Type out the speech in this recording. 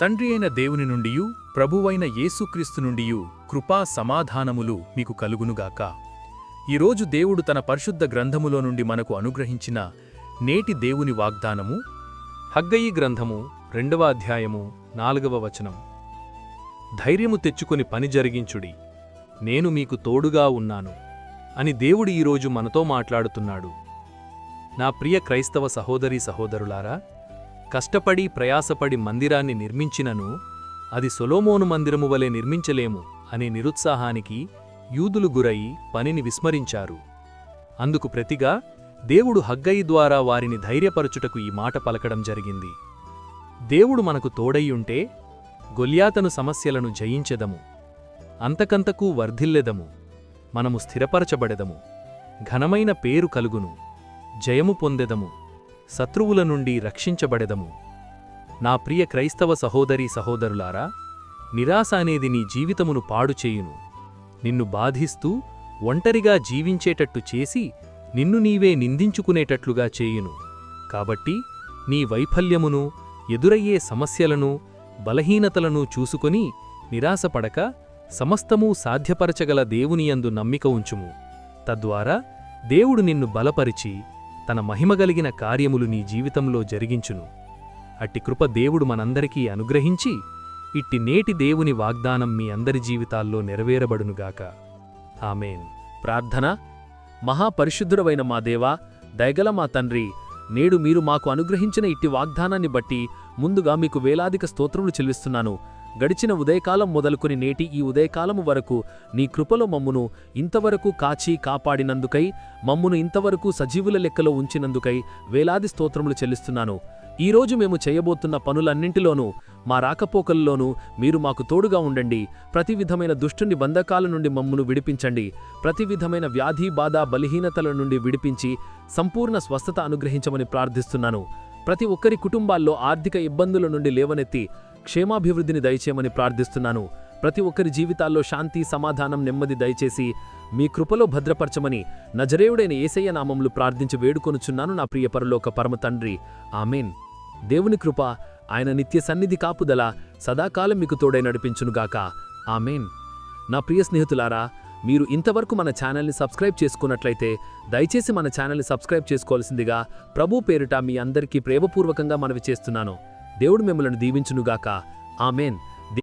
తండ్రి అయిన దేవుని నుండియు ప్రభువైన యేసుక్రీస్తు నుండియు కృపా సమాధానములు మీకు కలుగునుగాక. ఈరోజు దేవుడు తన పరిశుద్ధ గ్రంథములో నుండి మనకు అనుగ్రహించిన నేటి దేవుని వాగ్దానము హగ్గయి గ్రంథము 2వ అధ్యాయము 4వ వచనం. ధైర్యము తెచ్చుకొని పని జరిగించుడి, నేను మీకు తోడుగా ఉన్నాను అని దేవుడు ఈరోజు మనతో మాట్లాడుతున్నాడు. నా ప్రియ క్రైస్తవ సహోదరీ సహోదరులారా, కష్టపడి ప్రయాసపడి మందిరాన్ని నిర్మించినను అది సొలొమోను మందిరము వలె నిర్మించలేము అనే నిరుత్సాహానికి యూదులు గురయి పనిని విస్మరించారు. అందుకు ప్రతిగా దేవుడు హగ్గయి ద్వారా వారిని ధైర్యపరచుటకు ఈ మాట పలకడం జరిగింది. దేవుడు మనకు తోడయ్యుంటే గొల్యాతను సమస్యలను జయించెదము, అంతకంతకూ వర్ధిల్లెదము, మనము స్థిరపరచబడెదము, ఘనమైన పేరు కలుగును, జయము పొందెదము, శత్రువుల నుండి రక్షించబడెదము. నా ప్రియ క్రైస్తవ సహోదరీ సహోదరులారా, నిరాశ అనేది నీ జీవితమును పాడుచేయును, నిన్ను బాధిస్తూ ఒంటరిగా జీవించేటట్టు చేసి నిన్ను నీవే నిందించుకునేటట్లుగా చేయును. కాబట్టి నీ వైఫల్యమును, ఎదురయ్యే సమస్యలను, బలహీనతలను చూసుకొని నిరాశపడక సమస్తమూ సాధ్యపరచగల దేవునియందు నమ్మిక ఉంచుము. తద్వారా దేవుడు నిన్ను బలపరిచి తన మహిమగలిగిన కార్యములు నీ జీవితంలో జరిగించును. అట్టి కృప దేవుడు మనందరికీ అనుగ్రహించి ఇట్టి నేటి దేవుని వాగ్దానం మీ అందరి జీవితాల్లో నెరవేరబడునుగాక. ఆమేన్. ప్రార్థన. మహాపరిశుద్ధుడవైన మా దేవా, దయగల మా తండ్రి, నేడు మీరు మాకు అనుగ్రహించిన ఇట్టి వాగ్దానాన్ని బట్టి ముందుగా మీకు వేలాదిక స్తోత్రములు చెల్లిస్తున్నాను. గడిచిన ఉదయకాలం మొదలుకొని నేటి ఈ ఉదయకాలము వరకు నీ కృపలో మమ్మును ఇంతవరకు కాచి కాపాడినందుకై, మమ్మును ఇంతవరకు సజీవుల లెక్కలో ఉంచినందుకై వేలాది స్తోత్రములు చెల్లిస్తున్నాను. ఈరోజు మేము చేయబోతున్న పనులన్నింటిలోనూ, మా రాకపోకల్లోనూ మీరు మాకు తోడుగా ఉండండి. ప్రతి విధమైన దుష్టుని బంధకాల నుండి మమ్మును విడిపించండి. ప్రతి విధమైన వ్యాధి, బాధ, బలహీనతల నుండి విడిపించి సంపూర్ణ స్వస్థత అనుగ్రహించమని ప్రార్థిస్తున్నాను. ప్రతి ఒక్కరి కుటుంబాల్లో ఆర్థిక ఇబ్బందుల నుండి లేవనెత్తి క్షేమాభివృద్ధిని దయచేయమని ప్రార్థిస్తున్నాను. ప్రతి ఒక్కరి జీవితాల్లో శాంతి, సమాధానం, నెమ్మది దయచేసి మీ కృపలో భద్రపరచమని నజరేయుడైన యేసయ్య నామములు ప్రార్థించి వేడుకొనుచున్నాను నా ప్రియ పరలోక పరమ తండ్రి. ఆమేన్. దేవుని కృప, ఆయన నిత్య సన్నిధి కాపుదల సదాకాలం మీకు తోడై నడిపించునుగాక. ఆమేన్. నా ప్రియ స్నేహితులారా, మీరు ఇంతవరకు మన ఛానల్ని సబ్స్క్రైబ్ చేసుకున్నట్లయితే దయచేసి మన ఛానల్ని సబ్స్క్రైబ్ చేసుకోవాల్సిందిగా ప్రభు పేరిట మీ అందరికీ ప్రేమపూర్వకంగా మనవి చేస్తున్నాను. దేవుడు మిమ్మల్ని దీవించునుగాక. ఆమేన్.